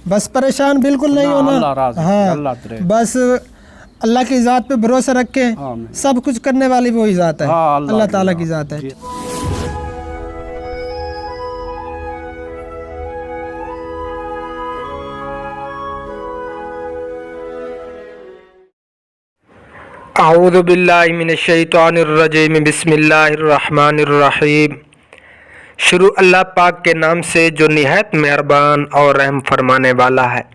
बस परेशान बिल्कुल नहीं होना। हाँ, बस अल्लाह की ज़ात पे भरोसा रख के सब कुछ करने वाली वही ज़ात है, अल्लाह ताला की ज़ात है। अऊज़ु बिल्लाहि मिनश्शैतानिर्रजीम, बिस्मिल्लाहिर्रहमानिर्रहीम। शुरू अल्लाह पाक के नाम से जो निहायत मेहरबान और रहम फरमाने वाला है।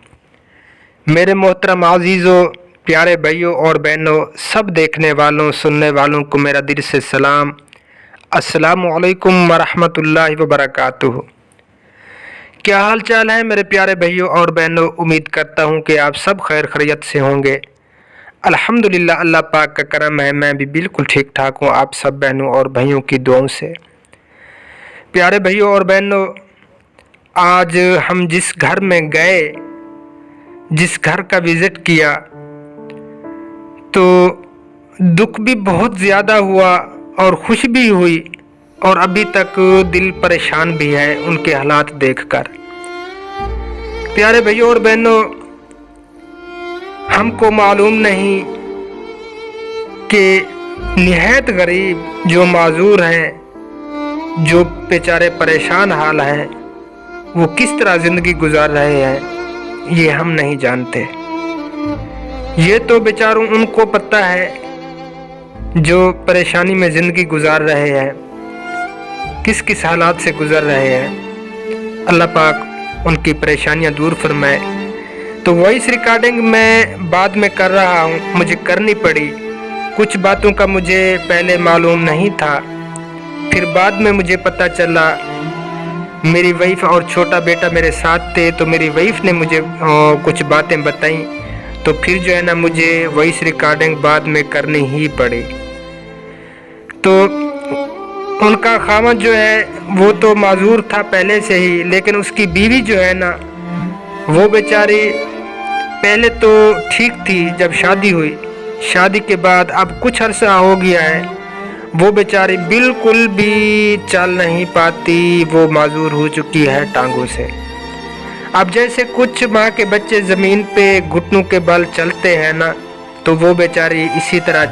मेरे मोहतरम अज़ीज़ों, प्यारे भाइयों और बहनों, सब देखने वालों सुनने वालों को मेरा दिल से सलाम। अस्सलामु अलैकुम वरहमतुल्लाहि वबरकातुहू। क्या हाल चाल है मेरे प्यारे भाइयों और बहनों? उम्मीद करता हूँ कि आप सब खैर खैरियत से होंगे। अल्हम्दुलिल्लाह, अल्लाह पाक का करम है, मैं भी बिल्कुल ठीक ठाक हूँ आप सब बहनों और भाइयों की दुआओं से। प्यारे भाइयों और बहनों, आज हम जिस घर में गए, जिस घर का विज़िट किया, तो दुख भी बहुत ज़्यादा हुआ और खुश भी हुई, और अभी तक दिल परेशान भी है उनके हालात देखकर। प्यारे भाइयों और बहनों, हमको मालूम नहीं कि निहायत गरीब जो माजूर हैं, जो बेचारे परेशान हाल हैं, वो किस तरह ज़िंदगी गुजार रहे हैं, ये हम नहीं जानते। ये तो बेचारों उनको पता है जो परेशानी में ज़िंदगी गुजार रहे हैं, किस किस हालात से गुजर रहे हैं। अल्लाह पाक उनकी परेशानियां दूर फरमाए। तो वॉइस रिकॉर्डिंग मैं बाद में कर रहा हूँ, मुझे करनी पड़ी। कुछ बातों का मुझे पहले मालूम नहीं था, फिर बाद में मुझे पता चला। मेरी वाइफ और छोटा बेटा मेरे साथ थे, तो मेरी वाइफ ने मुझे कुछ बातें बताई, तो फिर जो है ना मुझे वॉइस रिकॉर्डिंग बाद में करनी ही पड़ी। तो उनका खामद जो है वो तो माजूर था पहले से ही, लेकिन उसकी बीवी जो है ना, वो बेचारी पहले तो ठीक थी जब शादी हुई, शादी के बाद अब कुछ अरसा हो गया है, वो बेचारी बिल्कुल भी चल नहीं पाती, वो माजूर हो चुकी है टांगों से। अब जैसे कुछ माँ के बच्चे ज़मीन पे घुटनों के बल चलते हैं ना, तो वो बेचारी इसी तरह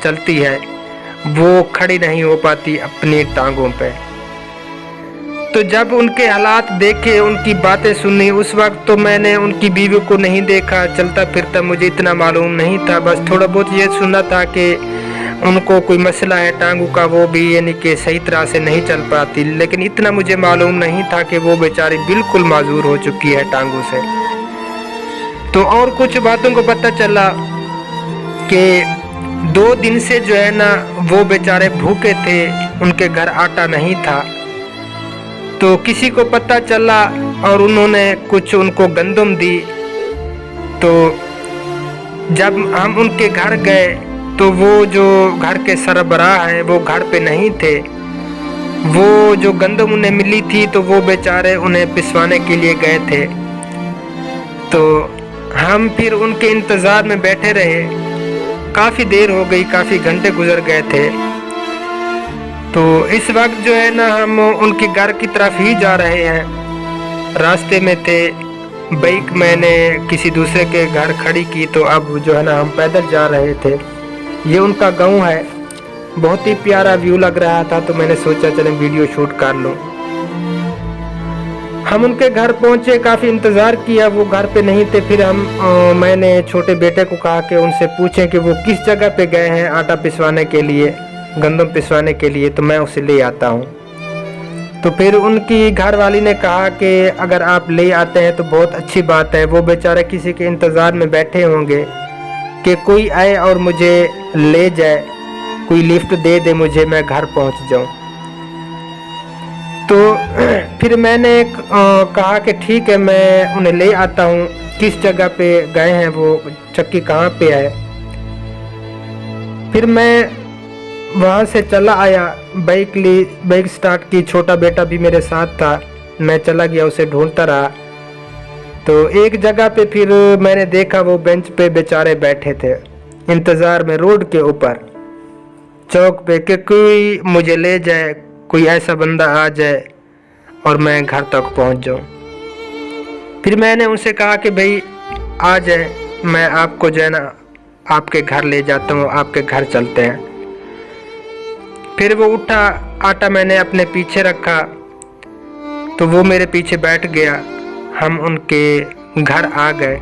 चलती है, वो खड़ी नहीं हो पाती अपनी टांगों पे। तो जब उनके हालात देखे, उनकी बातें सुनी, उस वक्त तो मैंने उनकी बीवी को नहीं देखा, चलता फिरता मुझे इतना मालूम नहीं था। बस थोड़ा बहुत ये सुना था कि उनको कोई मसला है टांगों का, वो भी यानी कि सही तरह से नहीं चल पाती, लेकिन इतना मुझे मालूम नहीं था कि वो बेचारी बिल्कुल माजूर हो चुकी है टांगों से। तो और कुछ बातों को पता चला कि 2 दिन से जो है ना वो बेचारे भूखे थे, उनके घर आटा नहीं था। तो किसी को पता चला और उन्होंने कुछ उनको गंदम दी। तो जब हम उनके घर गए, तो वो जो घर के सरबराह हैं वो घर पे नहीं थे। वो जो गंदम उन्हें मिली थी, तो वो बेचारे उन्हें पिसवाने के लिए गए थे। तो हम फिर उनके इंतज़ार में बैठे रहे, काफ़ी देर हो गई, काफ़ी घंटे गुजर गए थे। तो इस वक्त जो है ना हम उनके घर की तरफ ही जा रहे हैं। रास्ते में थे, बाइक मैंने किसी दूसरे के घर खड़ी की, तो अब जो है ना हम पैदल जा रहे थे। ये उनका गांव है, बहुत ही प्यारा व्यू लग रहा था, तो मैंने सोचा चलें वीडियो शूट कर लूँ। हम उनके घर पहुंचे, काफ़ी इंतज़ार किया, वो घर पे नहीं थे। फिर मैंने छोटे बेटे को कहा कि उनसे पूछें कि वो किस जगह पे गए हैं आटा पिसवाने के लिए, गंदम पिसवाने के लिए, तो मैं उसे ले आता हूँ। तो फिर उनकी घरवाली ने कहा कि अगर आप ले आते हैं तो बहुत अच्छी बात है। वो बेचारे किसी के इंतज़ार में बैठे होंगे कि कोई आए और मुझे ले जाए, कोई लिफ्ट दे दे मुझे, मैं घर पहुँच जाऊँ। तो फिर मैंने कहा कि ठीक है, मैं उन्हें ले आता हूँ। किस जगह पे गए हैं वो, चक्की कहाँ पे है। फिर मैं वहाँ से चला आया, बाइक स्टार्ट की, छोटा बेटा भी मेरे साथ था, मैं चला गया, उसे ढूंढता रहा। तो एक जगह पे फिर मैंने देखा वो बेंच पे बेचारे बैठे थे इंतज़ार में, रोड के ऊपर चौक पे, कि कोई मुझे ले जाए, कोई ऐसा बंदा आ जाए और मैं घर तक पहुंच जाऊं। फिर मैंने उनसे कहा कि भाई आ जाए, मैं आपको जो है ना आपके घर ले जाता हूँ, आपके घर चलते हैं। फिर वो उठा, आटा मैंने अपने पीछे रखा तो वो मेरे पीछे बैठ गया। हम उनके घर आ गए।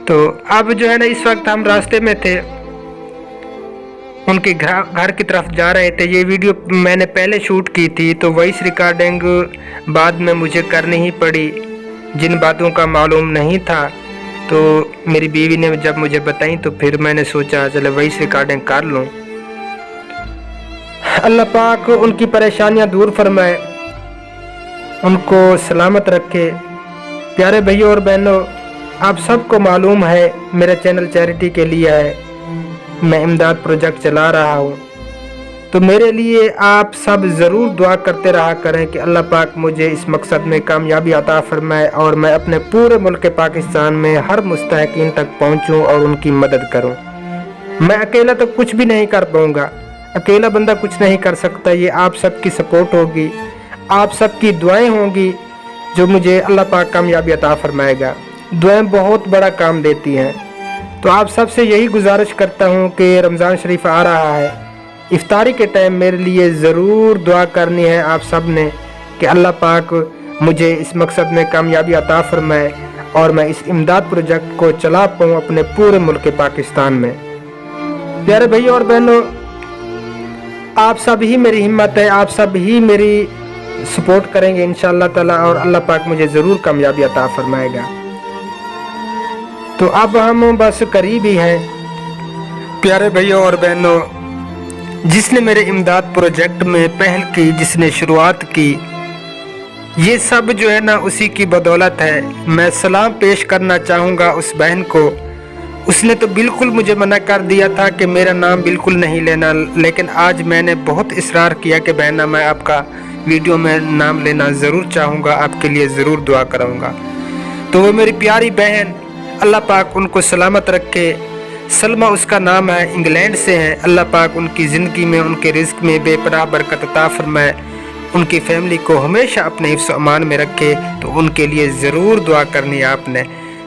तो अब जो है ना इस वक्त हम रास्ते में थे, उनके घर की तरफ जा रहे थे। ये वीडियो मैंने पहले शूट की थी तो वॉइस रिकॉर्डिंग बाद में मुझे करनी ही पड़ी। जिन बातों का मालूम नहीं था तो मेरी बीवी ने जब मुझे बताई तो फिर मैंने सोचा चलो वॉइस रिकॉर्डिंग कर लूँ। अल्लाह पाक उनकी परेशानियां दूर फरमाए, उनको सलामत रखे। प्यारे भाइयों और बहनों, आप सबको मालूम है मेरा चैनल चैरिटी के लिए है, मैं इमदाद प्रोजेक्ट चला रहा हूँ। तो मेरे लिए आप सब ज़रूर दुआ करते रहा करें कि अल्लाह पाक मुझे इस मकसद में कामयाबी अता फरमाए और मैं अपने पूरे मुल्क पाकिस्तान में हर मुस्तहिकीन तक पहुँचूँ और उनकी मदद करूँ। मैं अकेला तो कुछ भी नहीं कर पाऊँगा, अकेला बंदा कुछ नहीं कर सकता। ये आप सबकी सपोर्ट होगी, आप सबकी दुआएं होंगी जो मुझे अल्लाह पाक कामयाबी अता फरमाएगा। दुआएं बहुत बड़ा काम देती हैं। तो आप सबसे यही गुजारिश करता हूँ कि रमज़ान शरीफ आ रहा है, इफ्तारी के टाइम मेरे लिए ज़रूर दुआ करनी है आप सब ने कि अल्लाह पाक मुझे इस मकसद में कामयाबी अता फरमाए और मैं इस इमदाद प्रोजेक्ट को चला पाऊँ अपने पूरे मुल्क पाकिस्तान में। प्यारे भाइयों और बहनों, आप सब ही मेरी हिम्मत है, आप सब ही मेरी सपोर्ट करेंगे इंशाअल्लाह ताला और अल्लाह पाक मुझे ज़रूर कामयाबी अता फरमाएगा। तो अब हम बस करीब ही हैं। प्यारे भाइयों और बहनों, जिसने मेरे इमदाद प्रोजेक्ट में पहल की, जिसने शुरुआत की, ये सब जो है ना उसी की बदौलत है। मैं सलाम पेश करना चाहूँगा उस बहन को। उसने तो बिल्कुल मुझे मना कर दिया था कि मेरा नाम बिल्कुल नहीं लेना, लेकिन आज मैंने बहुत इसरार किया कि बहना मैं आपका वीडियो में नाम लेना ज़रूर चाहूँगा, आपके लिए ज़रूर दुआ करूँगा। तो वो मेरी प्यारी बहन, अल्लाह पाक उनको सलामत रखे। सलमा उसका नाम है, इंग्लैंड से है। अल्लाह पाक उनकी ज़िंदगी में, उनके रिज़्क में बेपनाह बरकत अता फरमाए, उनकी फैमिली को हमेशा अपने हिफ्ज़ अमान में रखे। तो उनके लिए ज़रूर दुआ करनी है आपने।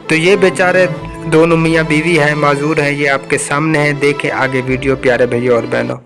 तो ये बेचारे दोनों मियाँ बीवी हैं, माजूर हैं, ये आपके सामने हैं। देखें आगे वीडियो प्यारे भाइयों और बहनों।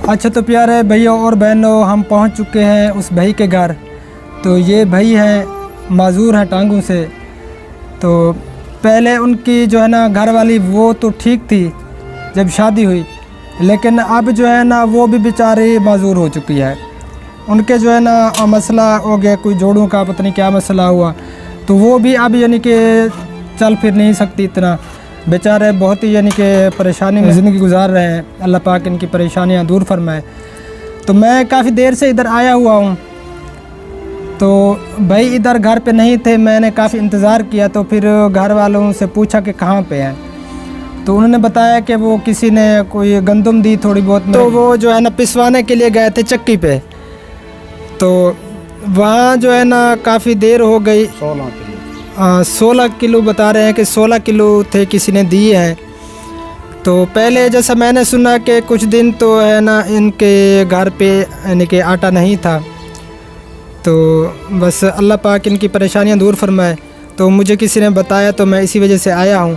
अच्छा तो प्यारे भैया और बहनों, हम पहुंच चुके हैं उस भाई के घर। तो ये भाई हैं, माजूर हैं टांगों से। तो पहले उनकी जो है ना घर वाली वो तो ठीक थी जब शादी हुई, लेकिन अब जो है ना वो भी बेचारी माजूर हो चुकी है। उनके जो है ना मसला हो गया, कोई जोड़ों का पता नहीं क्या मसला हुआ, तो वो भी अब यानी कि चल फिर नहीं सकती इतना। बेचारे बहुत ही यानी कि परेशानी में ज़िंदगी गुजार रहे हैं। अल्लाह पाक इनकी परेशानियां दूर फरमाए। तो मैं काफ़ी देर से इधर आया हुआ हूँ। तो भाई इधर घर पे नहीं थे, मैंने काफ़ी इंतज़ार किया। तो फिर घर वालों से पूछा कि कहाँ पे हैं, तो उन्होंने बताया कि वो किसी ने कोई गंदम दी थोड़ी बहुत, तो वो जो है ना पिसवाने के लिए गए थे चक्की पे। तो वहाँ जो है ना काफ़ी देर हो गई, 16 किलो बता रहे हैं कि 16 किलो थे, किसी ने दिए हैं। तो पहले जैसा मैंने सुना कि कुछ दिन तो है ना इनके घर पे यानी कि आटा नहीं था, तो बस अल्लाह पाक इनकी परेशानियां दूर फरमाए। तो मुझे किसी ने बताया तो मैं इसी वजह से आया हूं।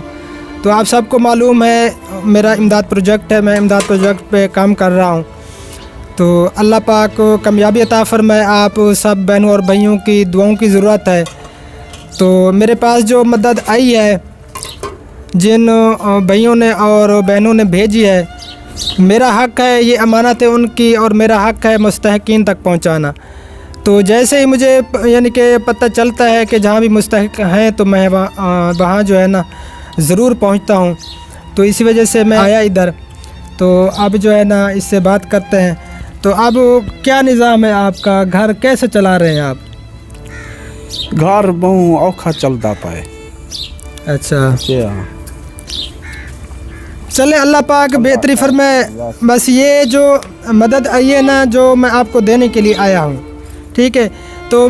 तो आप सबको मालूम है मेरा इमदाद प्रोजेक्ट है, मैं इमदाद प्रोजेक्ट पे काम कर रहा हूं। तो अल्लाह पाक को कामयाबी अता फरमाए। आप सब बहनों और भाइयों की दुआओं की ज़रूरत है। तो मेरे पास जो मदद आई है, जिन भाइयों ने और बहनों ने भेजी है, मेरा हक़ है, ये अमानत है उनकी, और मेरा हक़ है मुस्तहिकीन तक पहुंचाना। तो जैसे ही मुझे यानी कि पता चलता है कि जहाँ भी मुस्तहिक हैं तो मैं वहाँ जो है ना ज़रूर पहुँचता हूँ। तो इसी वजह से मैं आया इधर। तो अब जो है ना इससे बात करते हैं। तो अब क्या निज़ाम है आपका, घर कैसे चला रहे हैं आप? घर बहु औखा चलता पाए। अच्छा, क्या चले अल्लाह पाक बेहतरी फरमाए। बस ये जो मदद आई है ना, जो मैं आपको देने के लिए आया हूँ, ठीक है। तो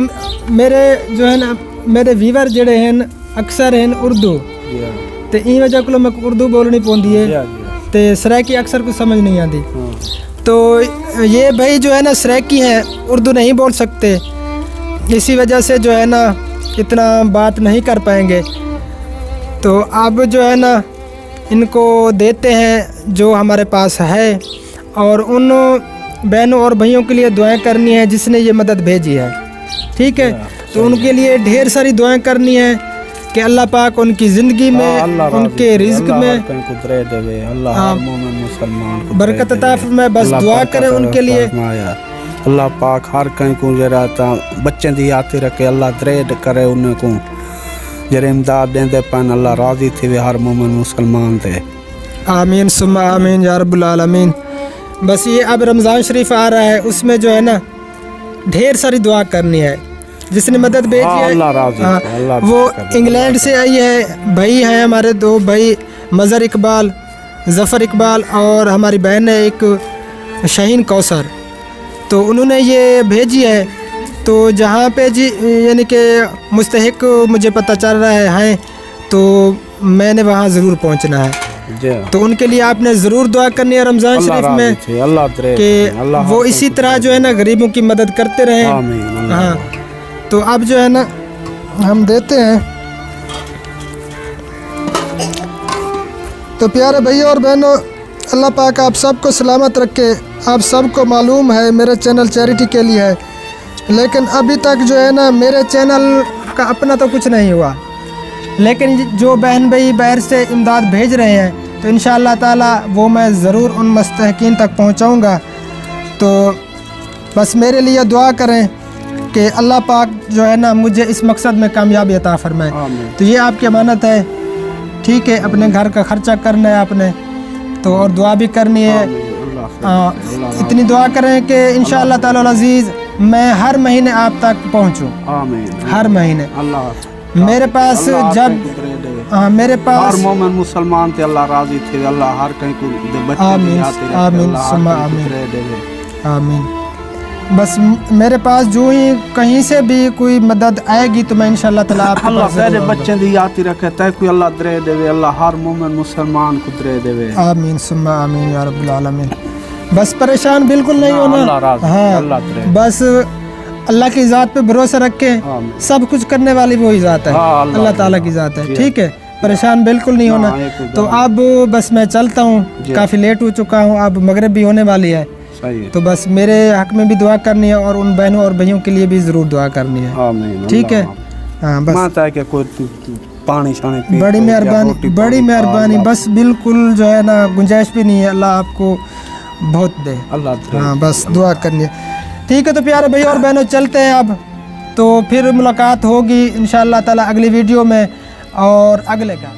मेरे जो है ना मेरे व्यूवर जड़े हैं अक्सर हैं उर्दू, तो ई वजह को मैं उर्दू बोलनी पौंदी है, तो सराइकी अक्सर को समझ नहीं आती। तो ये भाई जो है ना सराइकी हैं, उर्दू नहीं बोल सकते, इसी वजह से जो है ना इतना बात नहीं कर पाएंगे। तो अब जो है ना इनको देते हैं जो हमारे पास है, और उन बहनों और भाइयों के लिए दुआएं करनी है जिसने ये मदद भेजी है, ठीक है। तो उनके लिए ढेर सारी दुआएं करनी है कि अल्लाह पाक उनकी ज़िंदगी में, उनके रिज़्क में बरकत अता फरमाए। बस दुआ करें उनके लिए। अल्लाह पाक हर कहीं को जरा बच्चों की आते रखे, अल्लाह दरेड करे उन्हें को जरे इमदाद देंदे पन, अल्लाह राज़ी थे हर मोमिन मुसलमान थे। आमीन सुम्मा आमीन या रब्बुल आलमीन। बस ये अब रमज़ान शरीफ आ रहा है, उसमें जो है ना ढेर सारी दुआ करनी है। जिसने मदद भेजी है वो इंग्लैंड से आई है, भाई हैं हमारे 2 भाई, मज़हर इकबाल, ज़फ़र इकबाल, और हमारी बहन है एक शाहीन कौसर। तो उन्होंने ये भेजी है। तो जहाँ पे जी यानी कि मुस्तहिक मुझे पता चल रहा है तो मैंने वहाँ ज़रूर पहुँचना है। तो उनके लिए आपने ज़रूर दुआ करनी है रमज़ान शरीफ में कि वो इसी तरह जो है ना गरीबों की मदद करते रहें। हाँ, तो अब जो है ना हम देते हैं। तो प्यारे भैया और बहनों, अल्लाह पाक आप सबको सलामत रखे। आप सबको मालूम है मेरा चैनल चैरिटी के लिए है, लेकिन अभी तक जो है ना मेरे चैनल का अपना तो कुछ नहीं हुआ, लेकिन जो बहन भाई बाहर से इमदाद भेज रहे हैं तो इंशाअल्लाह ताला वो मैं ज़रूर उन मुस्तहिकीन तक पहुंचाऊंगा। तो बस मेरे लिए दुआ करें कि अल्लाह पाक जो है ना मुझे इस मकसद में कामयाबी अता फरमाए। तो ये आपकी अमानत है, ठीक है। अपने घर का खर्चा करना है आपने, तो और दुआ भी करनी है। इतनी दुआ करें कि इंशाअल्लाह ताला अज़ीज़ मैं हर महीने आप तक पहुँचूँ, हर महीने। मेरे पास जब मेरे पास हर मोमिन मुसलमान थे अल्लाह राज़ी थे, अल्लाह हर कहीं को आमीन आमीन सुम्मा आमीन आमीन। बस मेरे पास जो ही कहीं से भी कोई मदद आएगी तो मैं इंशाअल्लाह ताला आपके पास तेरे बच्चे दी आती रखे तय कोई अल्लाह दरे देवे, अल्लाह हर मोमिन मुसलमान को दरे देवे। आमीन सुम्मा आमीन या रब्बुल आलमीन। बस परेशान बिल्कुल नहीं होना। हाँ, बस अल्लाह की ज़ात पे भरोसा रखे, सब कुछ करने वाली वही ज़ात है, अल्लाह ताला की ज़ात है, ठीक है। परेशान बिल्कुल नहीं होना। तो अब बस मैं चलता हूँ, काफ़ी लेट हो चुका हूँ, अब मगरिब भी होने वाली है। तो बस मेरे हक में भी दुआ करनी है और उन बहनों और भाइयों के लिए भी ज़रूर दुआ करनी है, ठीक है। हाँ, बस पानी शानी बड़ी मेहरबानी, बड़ी मेहरबानी। बस बिल्कुल जो है ना गुंजाइश भी नहीं है, अल्लाह आपको बहुत दे। हाँ, बस दुआ करनी है, ठीक है। तो प्यारे भाई और बहनों चलते हैं अब, तो फिर मुलाकात होगी इंशाअल्लाह ताला अगली वीडियो में और अगले का।